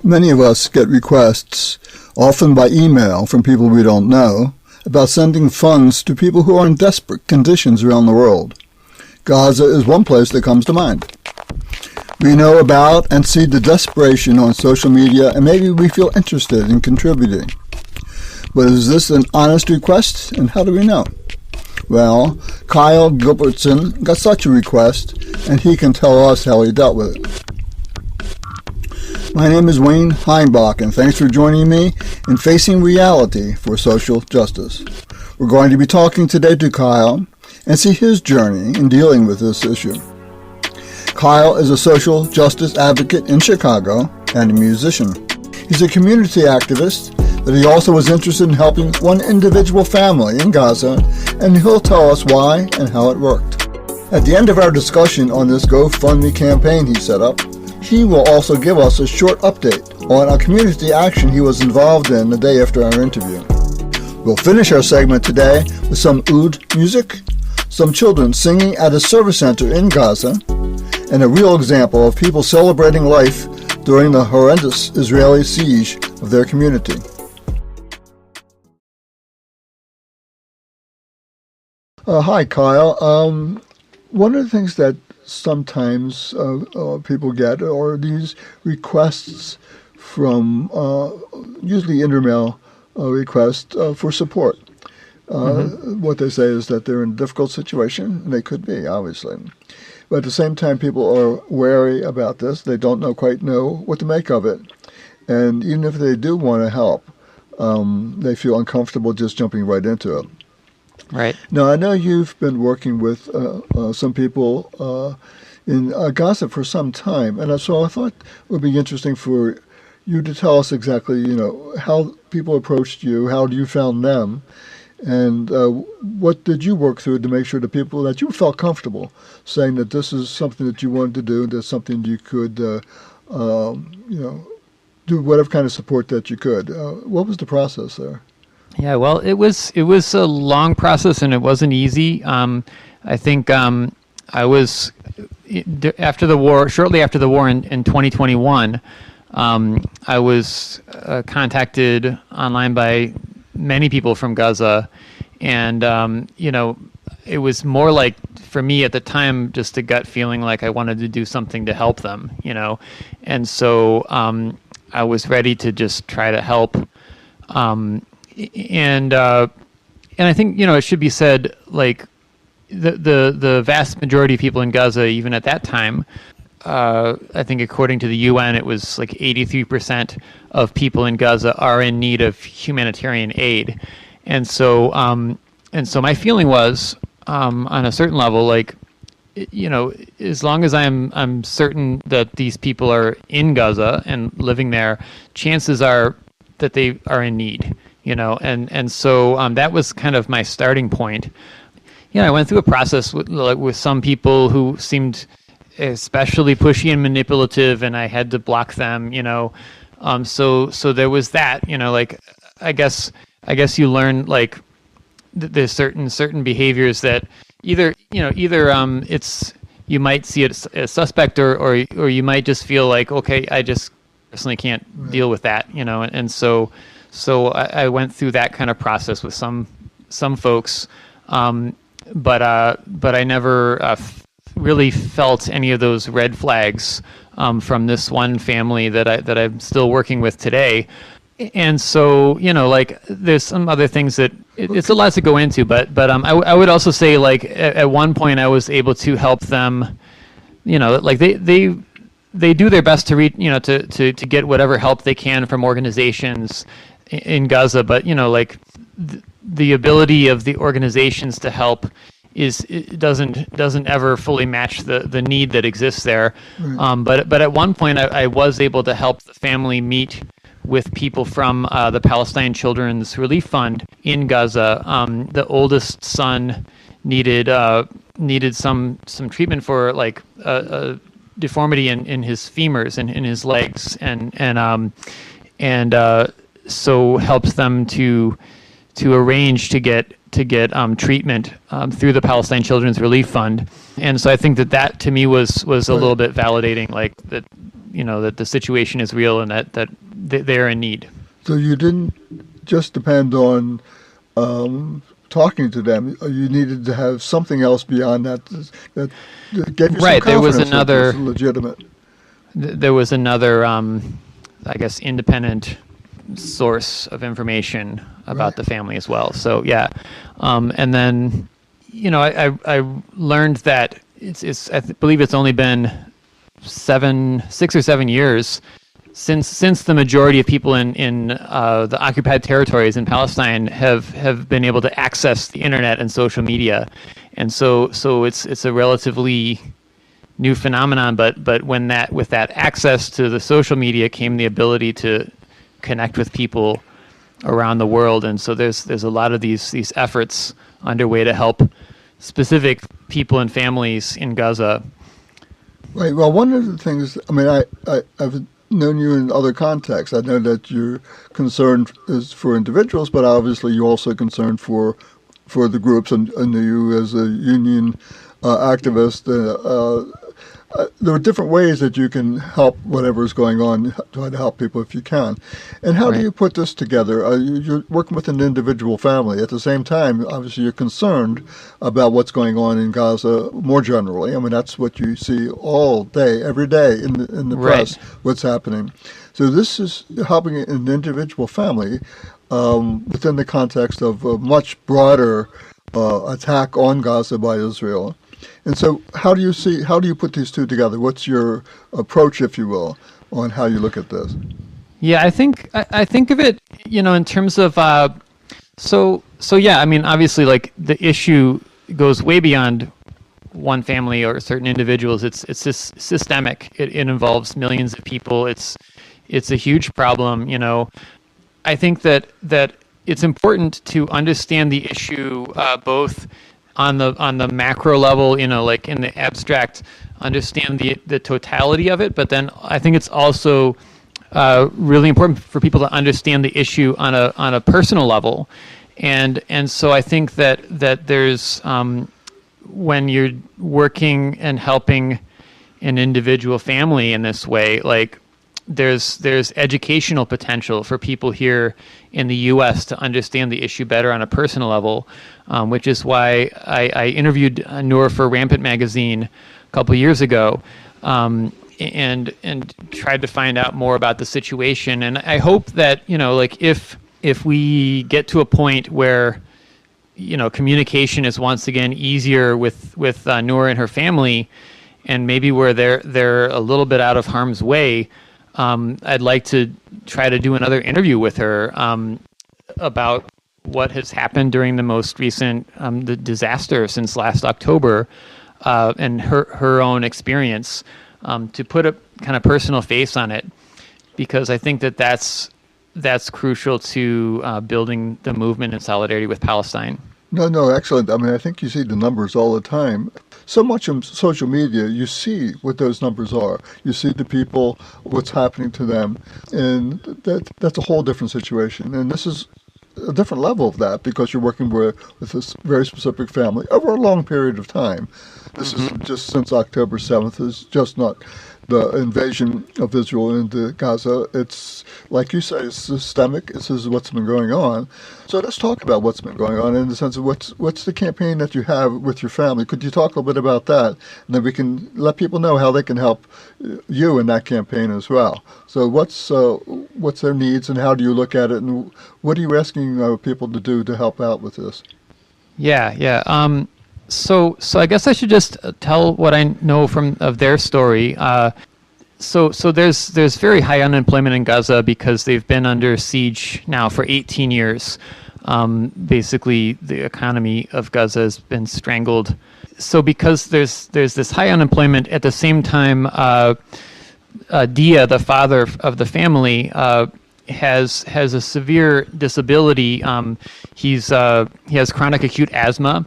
Many of us get requests, often by email from people we don't know, about sending funds to people who are in desperate conditions around the world. Gaza is one place that comes to mind. We know about and see the desperation on social media, and maybe we feel interested in contributing. But is this an honest request, and how do we know? Well, Kyle Gilbertson got such a request, and he can tell us how he dealt with it. My name is Wayne Heimbach, and thanks for joining me in Facing Reality for Social Justice. We're going to be talking today to Kyle and see his journey in dealing with this issue. Kyle is a social justice advocate in Chicago and a musician. He's a community activist, but he also was interested in helping one individual family in Gaza, and he'll tell us why and how it worked. At the end of our discussion on this GoFundMe campaign he set up, he will also give us a short update on a community action he was involved in the day after our interview. We'll finish our segment today with some oud music, some children singing at a service center in Gaza, and a real example of people celebrating life during the horrendous Israeli siege of their community. Hi, Kyle. One of the things that sometimes people get are these requests from, usually intermail requests for support. What they say is that they're in a difficult situation, and they could be, obviously. But at the same time, people are wary about this. They don't quite know what to make of it. And even if they do want to help, they feel uncomfortable just jumping right into it. Right. Now, I know you've been working with some people in Gaza for some time, and so I thought it would be interesting for you to tell us exactly, how people approached you, how you found them, and what did you work through to make sure the people that you felt comfortable saying that this is something that you wanted to do, that's something you could, do whatever kind of support that you could. What was the process there? Yeah, well, it was a long process, and it wasn't easy. I think I was after the war, shortly after the war in 2021. I was contacted online by many people from Gaza, and it was more like, for me at the time, just a gut feeling like I wanted to do something to help them, and so I was ready to just try to help. And I think, it should be said, like, the vast majority of people in Gaza, even at that time, I think according to the UN, it was like 83% of people in Gaza are in need of humanitarian aid. And so my feeling was, on a certain level, like, as long as I'm certain that these people are in Gaza and living there, chances are that they are in need. And so that was kind of my starting point. I went through a process with some people who seemed especially pushy and manipulative, and I had to block them. So there was that. Like, I guess you learn, like, there's certain behaviors that either it's, you might see it as suspect, or you might just feel like, okay, I just personally can't deal with that. And so I went through that kind of process with some folks, but I never really felt any of those red flags from this one family that I'm still working with today. And so, like, there's some other things that it's a lot to go into, but I would also say, like, at one point I was able to help them, like they do their best to reach, to get whatever help they can from organizations in Gaza, but like the ability of the organizations to help it doesn't ever fully match the need that exists there. Right. But at one point I was able to help the family meet with people from the Palestine Children's Relief Fund in Gaza. The oldest son needed some treatment for, like, a deformity in his femurs and in his legs, and so helps them to arrange to get treatment through the Palestine Children's Relief Fund. And so I think that to me was a little bit validating, like, that that the situation is real and that they're in need. So you didn't just depend on talking to them. You needed to have something else beyond that gave you some confidence There was another that it was legitimate. There was another, I guess, independent source of information about the family as well. So yeah, and then I learned that I believe it's only been 6 or 7 years since the majority of people in the occupied territories in Palestine have been able to access the internet and social media, and so it's a relatively new phenomenon. But with that access to the social media came the ability to connect with people around the world, and so there's a lot of these efforts underway to help specific people and families in Gaza. Right. Well, one of the things, I've known you in other contexts. I know that your concern is for individuals, but obviously you're also concerned for the groups, and you as a union activist. There are different ways that you can help whatever is going on, try to help people if you can. And how do you put this together? You're working with an individual family. At the same time, obviously, you're concerned about what's going on in Gaza more generally. That's what you see all day, every day in the press, what's happening. So this is helping an individual family within the context of a much broader attack on Gaza by Israel. And so how do you put these two together? What's your approach, if you will, on how you look at this? Yeah, I think of it, in terms of, obviously, like, the issue goes way beyond one family or certain individuals. It's just systemic. It involves millions of people. It's a huge problem. I think that it's important to understand the issue both on the macro level, like in the abstract, understand the totality of it. But then I think it's also really important for people to understand the issue on a personal level, and so I think that there's when you're working and helping an individual family in this way, like, there's educational potential for people here in the U.S. to understand the issue better on a personal level, which is why I interviewed Noor for Rampant magazine a couple years ago, and tried to find out more about the situation. And I hope that if we get to a point where communication is once again easier with Noor and her family, and maybe where they're a little bit out of harm's way, I'd like to try to do another interview with her about what has happened during the most recent the disaster since last October, and her own experience, to put a kind of personal face on it, because I think that's crucial to building the movement in solidarity with Palestine. No, excellent. I think you see the numbers all the time. So much on social media, you see what those numbers are. You see the people, what's happening to them, and that's a whole different situation. And this is a different level of that, because you're working with this very specific family over a long period of time. This is just since October 7th. It's just not the invasion of Israel into Gaza. It's, like you say, it's systemic. This is what's been going on. So let's talk about what's been going on in the sense of what's the campaign that you have with your family. Could you talk a little bit about that? And then we can let people know how they can help you in that campaign as well. So what's their needs, and how do you look at it, and what are you asking people to do to help out with this? Yeah. So I guess I should just tell what I know of their story. So there's very high unemployment in Gaza because they've been under siege now for 18 years. Basically, the economy of Gaza has been strangled. So because there's this high unemployment, at the same time, Dia, the father of the family, has a severe disability. He has chronic acute asthma,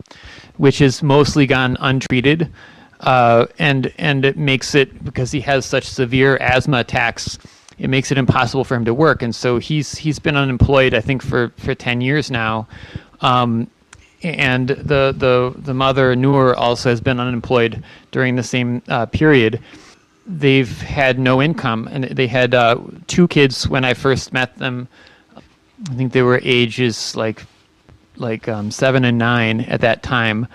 which has mostly gone untreated, and it makes it, because he has such severe asthma attacks, it makes it impossible for him to work. And so he's been unemployed, I think, for 10 years now. And the mother, Noor, also has been unemployed during the same period. they've had no income, and they had 2 kids when I first met them. I think they were ages like 7 and 9 at that time.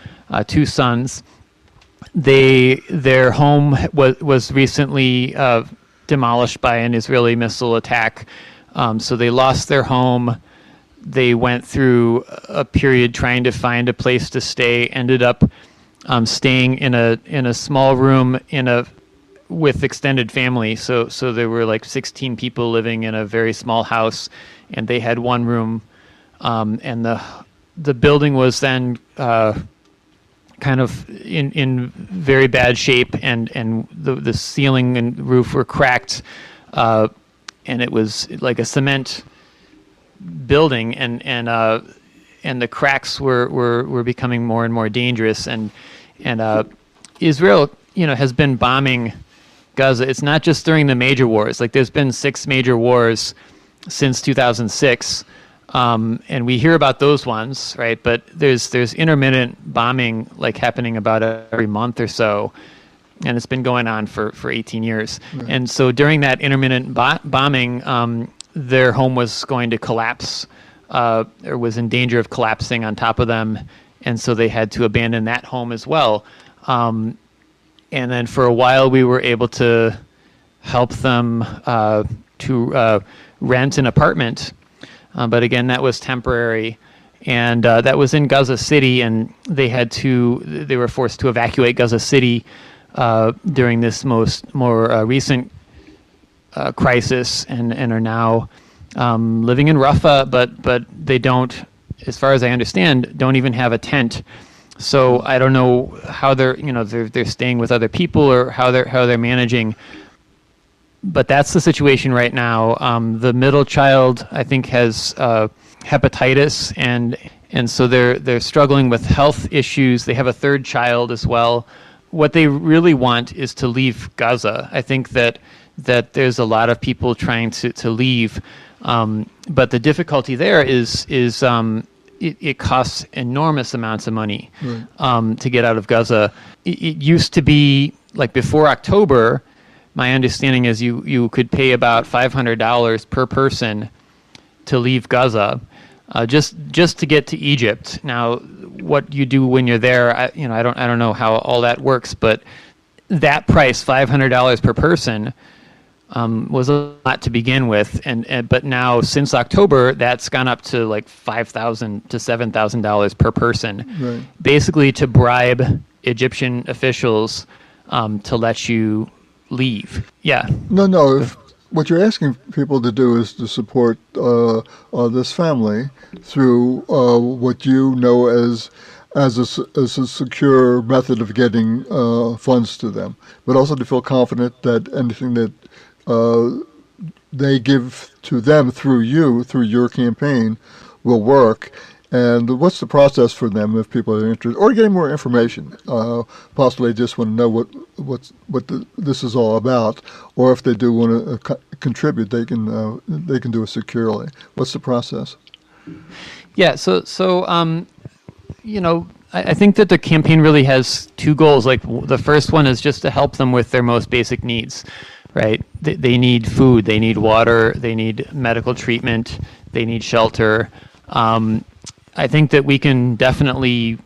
2 sons. Their home was recently demolished by an Israeli missile attack, so they lost their home. They went through a period trying to find a place to stay. Ended up staying in a small room with extended family. So there were like 16 people living in a very small house, and they had one room. And the building was then kind of in very bad shape, and the ceiling and roof were cracked, and it was like a cement building, and the cracks were becoming more and more dangerous, and Israel has been bombing Gaza. It's not just during the major wars. Like, there's been 6 major wars since 2006. And we hear about those ones, right? But there's intermittent bombing like happening about every month or so, and it's been going on for 18 years. Right. And so during that intermittent bombing, their home was going to collapse, or was in danger of collapsing on top of them, and so they had to abandon that home as well. And then for a while, we were able to help them to rent an apartment. But again, that was temporary, and that was in Gaza City, and they were forced to evacuate Gaza City during this more recent crisis, and are now living in Rafah, but they don't, as far as I understand, don't even have a tent. So I don't know how they're staying with other people, or how they're managing. But that's the situation right now. The middle child, I think, has hepatitis, and so they're struggling with health issues. They have a 3rd child as well. What they really want is to leave Gaza. I think that there's a lot of people trying to leave, but the difficulty there is it costs enormous amounts of money to get out of Gaza. It used to be, like, before October, my understanding is you could pay about $500 per person to leave Gaza, just to get to Egypt. Now, what you do when you're there, I don't know how all that works, but that price, $500 per person, was a lot to begin with, but now since October, that's gone up to like $5,000 to $7,000 per person, right, basically to bribe Egyptian officials to let you leave. Yeah. No. If what you're asking people to do is to support this family through what you know as a secure method of getting funds to them, but also to feel confident that anything that they give to them through your campaign, will work. And what's the process for them if people are interested, or getting more information? Possibly just want to know what this is all about, or if they do want to contribute, they can do it securely. What's the process? Yeah, so I think that the campaign really has 2 goals. Like, the first one is just to help them with their most basic needs, right? They need food, they need water, they need medical treatment, they need shelter. I think that we can definitely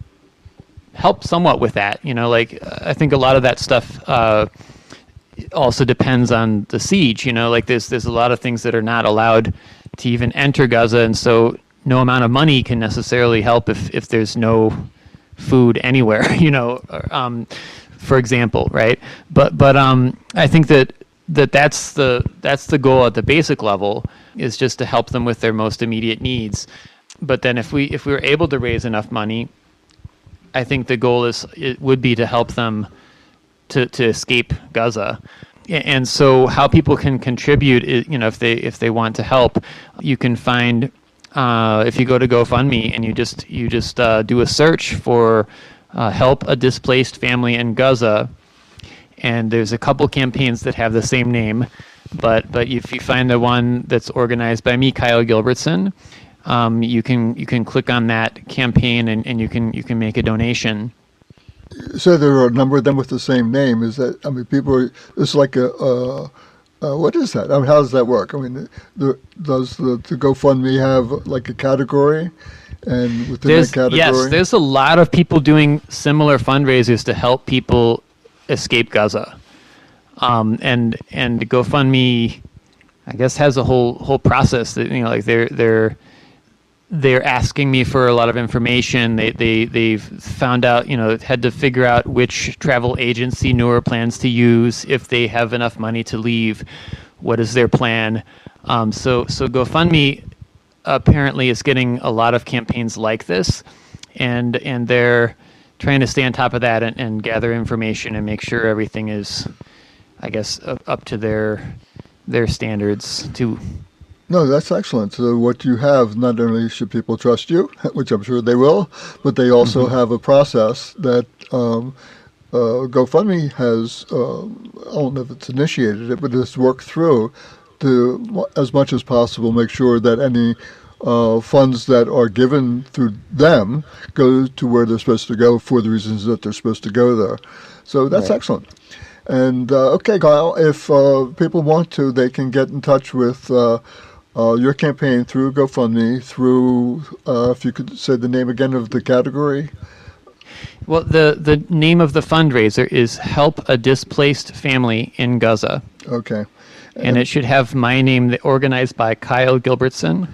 help somewhat with that. I think a lot of that stuff also depends on the siege. There's a lot of things that are not allowed to even enter Gaza, and so no amount of money can necessarily help if there's no food anywhere. For example, right? But I think that's the goal at the basic level, is just to help them with their most immediate needs. But then if we were able to raise enough money, I think the goal would be to help them to escape Gaza. And so how people can contribute is, if they want to help, you can find, if you go to GoFundMe and you just do a search for help a displaced family in Gaza, and there's a couple campaigns that have the same name, but if you find the one that's organized by me, Kyle Gilbertson, you can click on that campaign and you can make a donation. So there are a number of them with the same name. Is that, I mean, people are, it's like what is that? I mean, how does that work? I mean, does the GoFundMe have like a category? And within that category? Yes, there's a lot of people doing similar fundraisers to help people escape Gaza. And GoFundMe, I guess, has a whole process that, you know, like they're asking me for a lot of information. They've found out, you know, had to figure out which travel agency Noor plans to use, if they have enough money to leave, what is their plan. So GoFundMe apparently is getting a lot of campaigns like this, and they're trying to stay on top of that and gather information and make sure everything is, I guess, up to their standards too. No, that's excellent. So what you have, not only should people trust you, which I'm sure they will, but they also have a process that GoFundMe has, I don't know if it's initiated it, but it's worked through to, as much as possible, make sure that any funds that are given through them go to where they're supposed to go for the reasons that they're supposed to go there. So that's excellent. And okay, Kyle, if people want to, they can get in touch with your campaign through GoFundMe, through, if you could say the name again of the category. Well, the name of the fundraiser is Help a Displaced Family in Gaza. Okay. And it should have my name, organized by Kyle Gilbertson.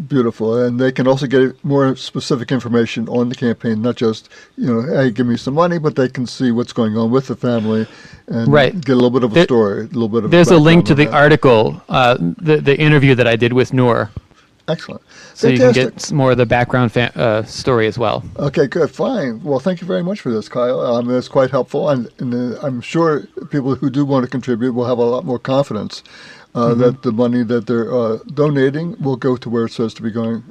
Beautiful. And they can also get more specific information on the campaign, not just, you know, hey, give me some money, but they can see what's going on with the family and get a little bit of a story, a little bit of There's a link to the article, the interview that I did with Noor. Excellent. So Fantastic. you can get more of the background story as well. Okay, good, fine. Well, thank you very much for this, Kyle. It's quite helpful, and I'm sure people who do want to contribute will have a lot more confidence that the money that they're donating will go to where it's supposed to be going,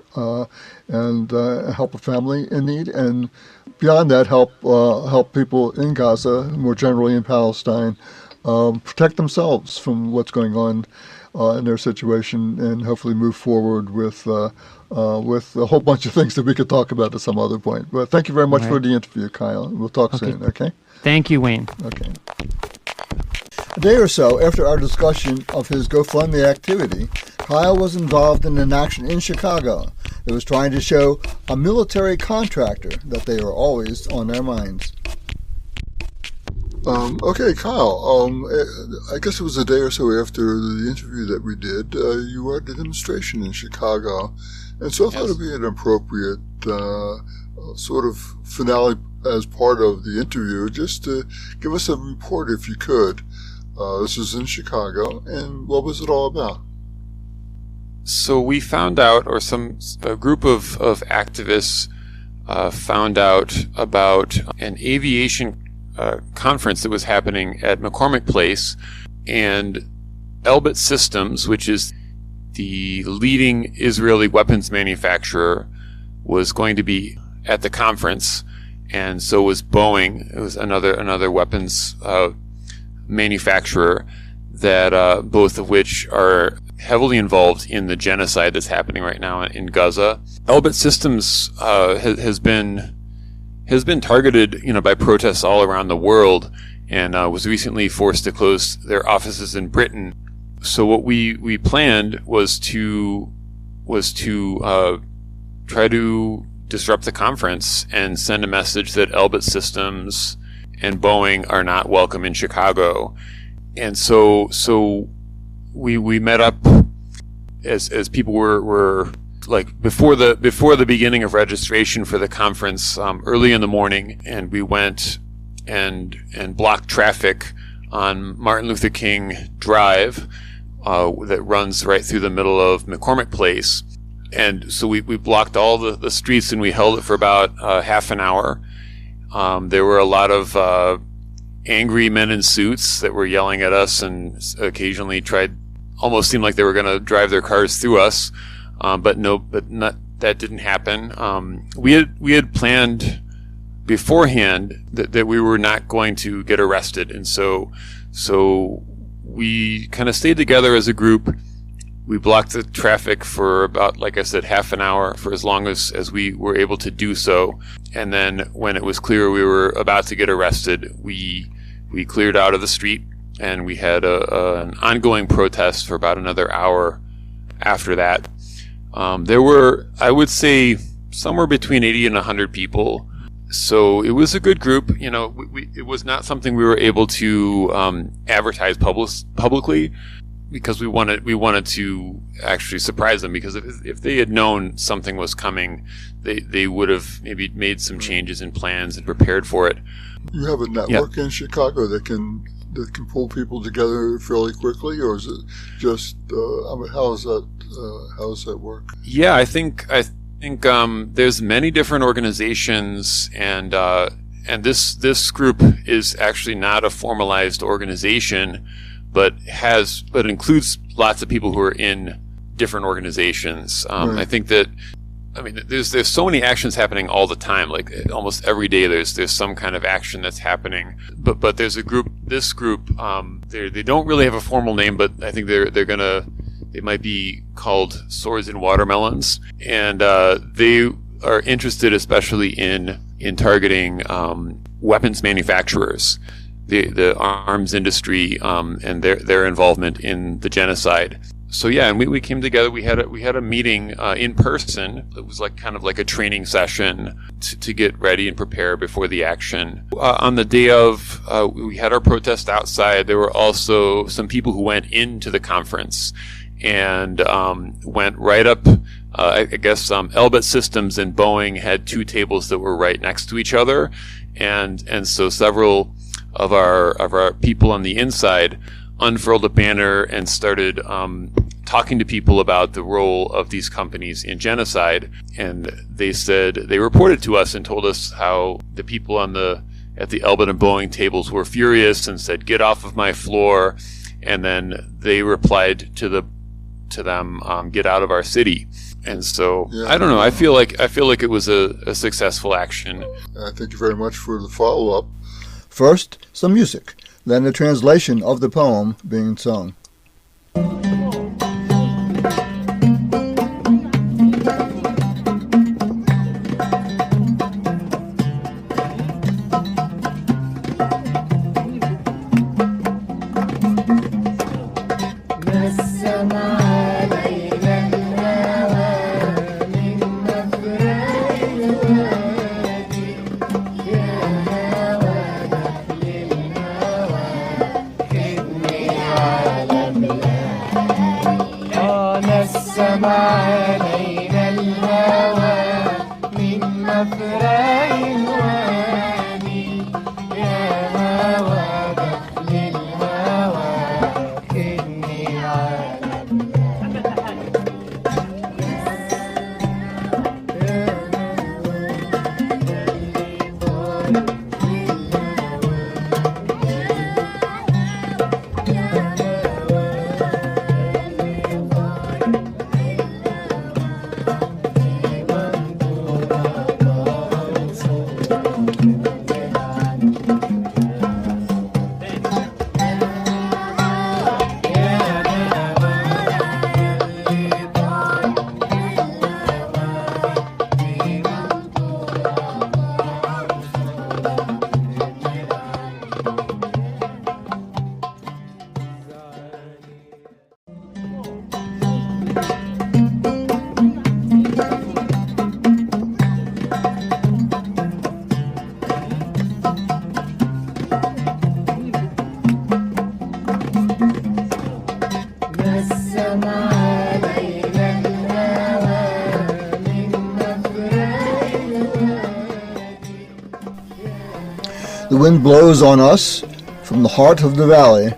and help a family in need, and beyond that, help people in Gaza, more generally in Palestine, protect themselves from what's going on in their situation, and hopefully move forward with a whole bunch of things that we could talk about at some other point. But thank you very much for the interview, Kyle. We'll talk soon, okay? Thank you, Wayne. Okay. A day or so after our discussion of his GoFundMe activity, Kyle was involved in an action in Chicago that was trying to show a military contractor that they are always on their minds. Okay, Kyle, I guess it was a day or so after the interview that we did, you were at the demonstration in Chicago, and so I thought it would be an appropriate sort of finale as part of the interview, just to give us a report if you could. This was in Chicago, and what was it all about? So we found out, or a group of activists found out about an aviation conference that was happening at McCormick Place, and Elbit Systems, which is the leading Israeli weapons manufacturer, was going to be at the conference, and so was Boeing. It was another weapons manufacturer that both of which are heavily involved in the genocide that's happening right now in Gaza. Elbit Systems has been targeted, by protests all around the world, and was recently forced to close their offices in Britain. So what we planned was to try to disrupt the conference and send a message that Elbit Systems and Boeing are not welcome in Chicago. And so we met up as people were like before the beginning of registration for the conference, early in the morning, and we went and blocked traffic on Martin Luther King Drive that runs right through the middle of McCormick Place. And so we blocked all the streets, and we held it for about half an hour. There were a lot of angry men in suits that were yelling at us, and occasionally almost seemed like they were going to drive their cars through us. But that didn't happen. We had planned beforehand that we were not going to get arrested, and so we kind of stayed together as a group. We blocked the traffic for about, like I said, half an hour, for as long as we were able to do so. And then when it was clear we were about to get arrested, we cleared out of the street, and we had an ongoing protest for about another hour after that. There were, I would say, somewhere between 80 and 100 people. So it was a good group. It was not something we were able to advertise publicly, because we wanted to actually surprise them, because if they had known something was coming, they would have maybe made some changes in plans and prepared for it. You have a network in Chicago that can pull people together fairly quickly, or is it just how does that work? Yeah, I think there's many different organizations, and this group is actually not a formalized organization, but includes lots of people who are in different organizations. Right. I think that, there's so many actions happening all the time. Like almost every day, there's some kind of action that's happening. But there's this group. They don't really have a formal name, but I think they might be called Swords and Watermelons, and they are interested especially in targeting weapons manufacturers, the arms industry, and their involvement in the genocide. So yeah, and we came together. We had a meeting in person. It was kind of like a training session to get ready and prepare before the action. On the day of, we had our protest outside. There were also some people who went into the conference and went right up. I guess Elbit Systems and Boeing had two tables that were right next to each other, and so several of our people on the inside unfurled a banner and started talking to people about the role of these companies in genocide. And they reported to us and told us how the people at the Elbit and Boeing tables were furious and said, "Get off of my floor." And then they replied to them, "Get out of our city." And so, yeah, I don't know. I feel like it was a successful action. Thank you very much for the follow-up. First, some music, then a translation of the poem being sung. The wind blows on us from the heart of the valley.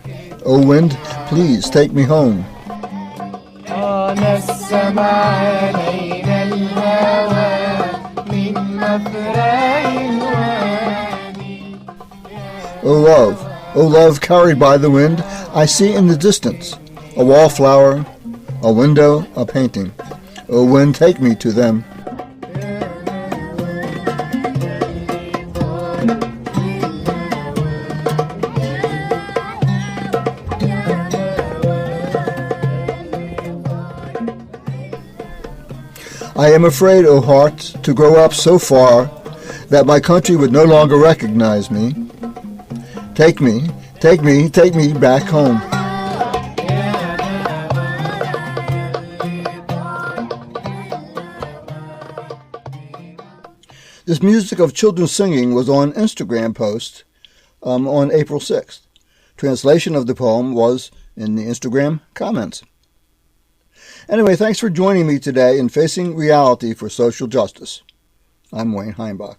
O wind, please take me home. O love carried by the wind, I see in the distance a wallflower, a window, a painting. O wind, take me to them. I am afraid, O heart, to grow up so far that my country would no longer recognize me. Take me, take me, take me back home. This music of children singing was on Instagram post on April 6th. Translation of the poem was in the Instagram comments. Anyway, thanks for joining me today in Facing Reality for Social Justice. I'm Wayne Heimbach.